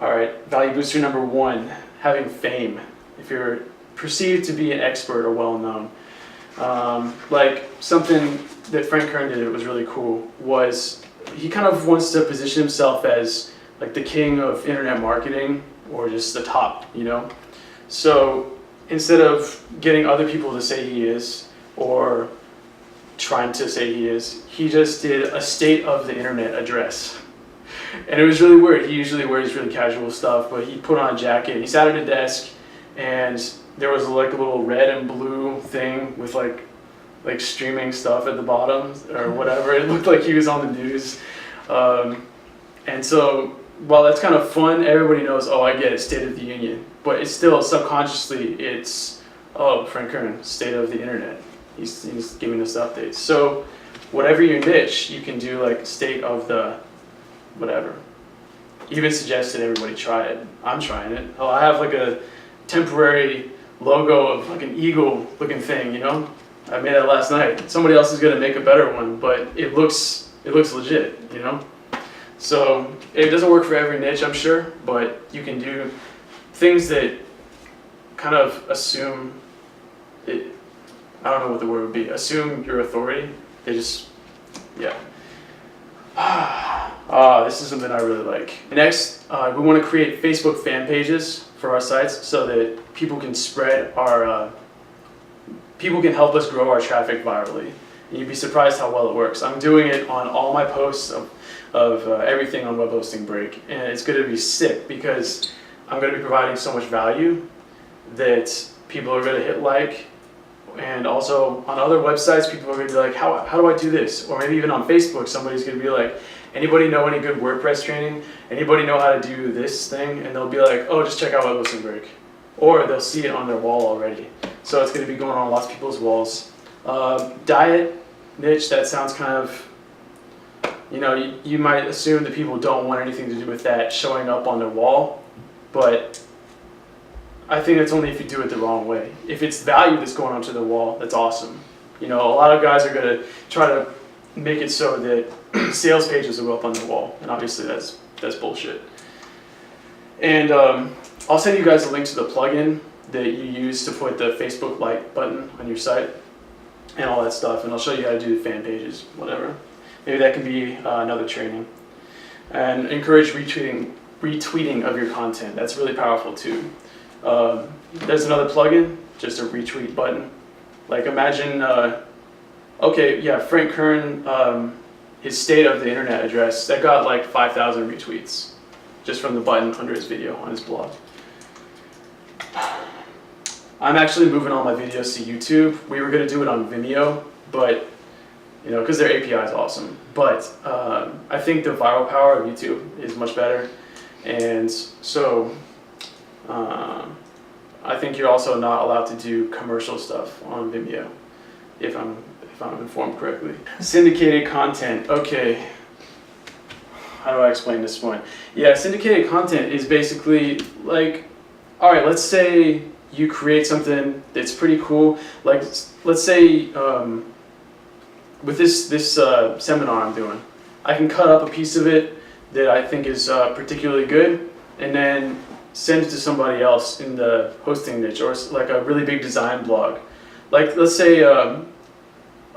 All right, value booster number 1, having fame. If you're perceived to be an expert or well-known. Like something that Frank Kern did that was really cool was he kind of wants to position himself as like the king of internet marketing or just the top, you know? So instead of getting other people to say he is or trying to say he is, he just did a state of the internet address. And it was really weird. He usually wears really casual stuff, but he put on a jacket. He sat at a desk and there was like a little red and blue thing with like streaming stuff at the bottom or whatever. It looked like he was on the news. And so while that's kind of fun, everybody knows, oh, I get it, State of the Union. But it's still subconsciously, it's, oh, Frank Kern, State of the Internet. He's giving us updates. So whatever your niche, you can do like State of the whatever. Even suggested everybody try it. I'm trying it. Oh, I have like a temporary logo of like an eagle looking thing, you know? I made that last night. Somebody else is gonna make a better one, but it looks legit, you know? So it doesn't work for every niche, I'm sure, but you can do things that kind of assume it, I don't know what the word would be, assume your authority. They just, yeah. This is something I really like. Next, we want to create Facebook fan pages for our sites so that people can spread our, people can help us grow our traffic virally. And you'd be surprised how well it works. I'm doing it on all my posts of everything on Web Hosting Break, and it's going to be sick because I'm going to be providing so much value that people are going to hit like, and also on other websites people are going to be like, how do I do this? Or maybe even on Facebook somebody's going to be like, anybody know any good WordPress training? Anybody know how to do this thing? And they'll be like, oh, just check out Web Hosting Break. Or they'll see it on their wall already. So it's going to be going on lots of people's walls. Diet niche, that sounds kind of, you know, you might assume that people don't want anything to do with that showing up on their wall, but I think that's only if you do it the wrong way. If it's value that's going onto the wall, that's awesome. You know, a lot of guys are going to try to make it so that sales pages will go up on the wall, and obviously that's bullshit. And I'll send you guys a link to the plugin that you use to put the Facebook like button on your site and all that stuff, and I'll show you how to do the fan pages, whatever. Maybe that can be another training. And encourage retweeting of your content. That's really powerful too. There's another plugin, just a retweet button. Like imagine, okay, yeah, Frank Kern, his State of the Internet address, that got like 5,000 retweets just from the button under his video on his blog. I'm actually moving all my videos to YouTube. We were going to do it on Vimeo, but you know, because their API is awesome. But I think the viral power of YouTube is much better, and so I think you're also not allowed to do commercial stuff on Vimeo, if I'm informed correctly. Syndicated content. Okay. How do I explain this one? Yeah, syndicated content is basically like, all right, let's say you create something that's pretty cool. Like, let's say with this seminar I'm doing, I can cut up a piece of it that I think is particularly good, and then send it to somebody else in the hosting niche, or like a really big design blog. Like, let's say a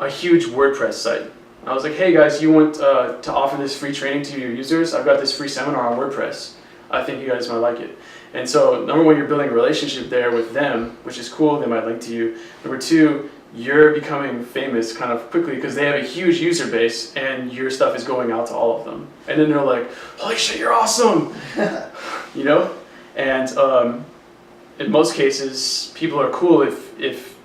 huge WordPress site. I was like, hey guys, you want to offer this free training to your users? I've got this free seminar on WordPress. I think you guys might like it. And so, number one, you're building a relationship there with them, which is cool. They might link to you. Number two, you're becoming famous kind of quickly because they have a huge user base and your stuff is going out to all of them. And then they're like, holy shit, you're awesome! You know? And in most cases, people are cool if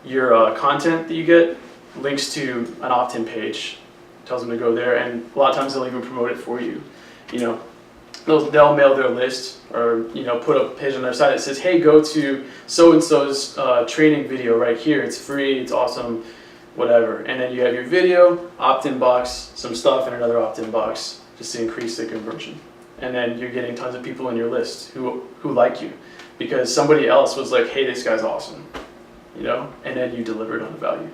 your content that you get links to an opt-in page, tells them to go there, and a lot of times they'll even promote it for you. You know, they'll mail their list, or you know, put a page on their site that says, hey, go to so-and-so's training video right here. It's free, it's awesome, whatever. And then you have your video, opt-in box, some stuff, and another opt-in box just to increase the conversion. And then you're getting tons of people in your list who like you because somebody else was like, hey, this guy's awesome, you know, and then you delivered on the value.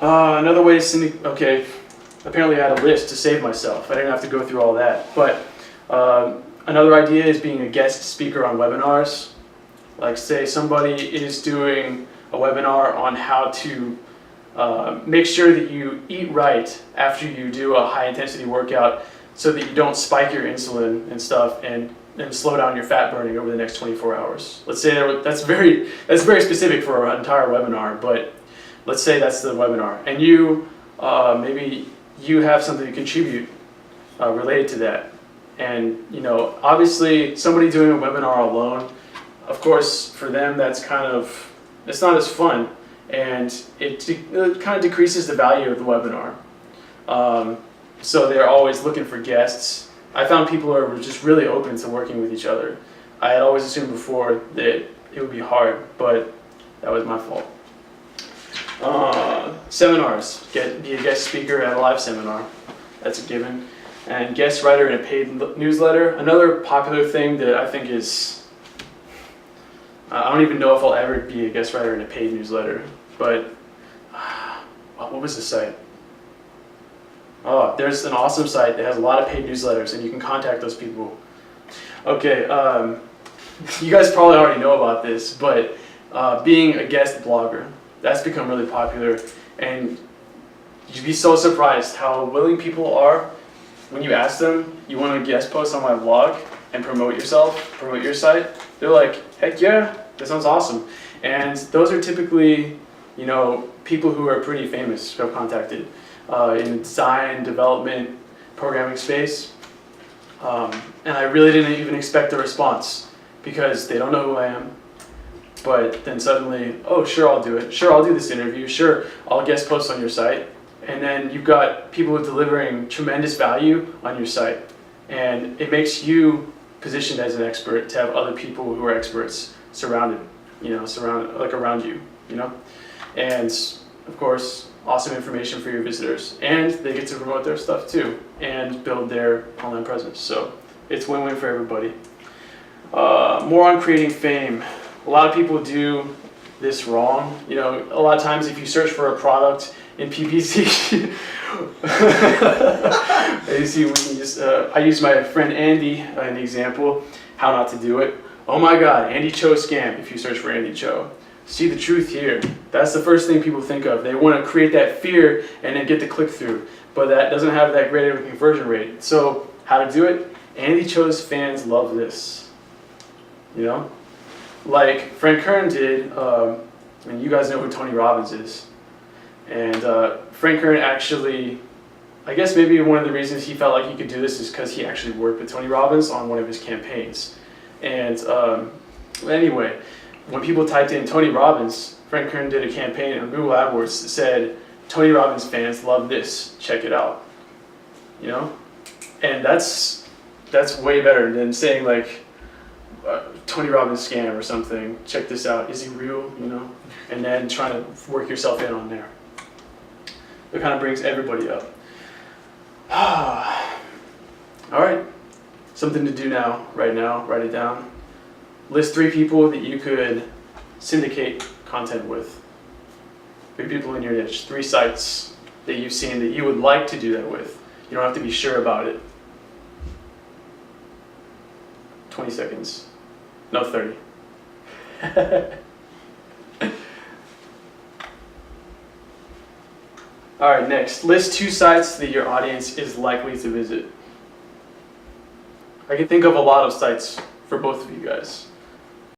Another way to okay, apparently I had a list to save myself. I didn't have to go through all that, but Another idea is being a guest speaker on webinars. Like say somebody is doing a webinar on how to make sure that you eat right after you do a high intensity workout so that you don't spike your insulin and stuff and slow down your fat burning over the next 24 hours. Let's say that's very specific for an entire webinar, but let's say that's the webinar, and you maybe you have something to contribute related to that. And obviously somebody doing a webinar alone, of course, for them that's it's not as fun, and it kind of decreases the value of the webinar. So they're always looking for guests. I found people are just really open to working with each other. I had always assumed before that it would be hard, but that was my fault. Seminars. Be a guest speaker at a live seminar. That's a given. And guest writer in a paid newsletter. Another popular thing that I think is, I don't even know if I'll ever be a guest writer in a paid newsletter, but what was the site? Oh, there's an awesome site that has a lot of paid newsletters, and you can contact those people. Okay, you guys probably already know about this, but being a guest blogger, that's become really popular, and you'd be so surprised how willing people are when you ask them, you want to guest post on my blog and promote yourself, promote your site. They're like, heck yeah, that sounds awesome. And those are typically, people who are pretty famous who have contacted in design, development, programming space. And I really didn't even expect a response because they don't know who I am. But then suddenly, oh, sure, I'll do it. Sure, I'll do this interview. Sure, I'll guest post on your site. And then you've got people delivering tremendous value on your site. And it makes you positioned as an expert to have other people who are experts surrounded, around you, And of course, awesome information for your visitors. And they get to promote their stuff too and build their online presence. So it's win-win for everybody. More on creating fame. A lot of people do this wrong. A lot of times if you search for a product in PPC, I use my friend Andy an example, how not to do it. Oh my God, Andy Cho scam if you search for Andy Cho. See the truth here. That's the first thing people think of. They want to create that fear and then get the click through, but that doesn't have that great of a conversion rate. So how to do it? Andy Cho's fans love this. Like Frank Kern did, and you guys know who Tony Robbins is. And Frank Kern actually, I guess maybe one of the reasons he felt like he could do this is because he actually worked with Tony Robbins on one of his campaigns. And anyway, when people typed in Tony Robbins, Frank Kern did a campaign on Google AdWords that said, Tony Robbins fans love this, check it out. And that's way better than saying like, Tony Robbins scam or something, check this out, is he real, and then trying to work yourself in on there. It kind of brings everybody up. All right, something to do right now, write it down. List 3 people that you could syndicate content with. 3 people in your niche, 3 sites that you've seen that you would like to do that with. You don't have to be sure about it. 20 seconds. No, 30. All right, next. List 2 sites that your audience is likely to visit. I can think of a lot of sites for both of you guys.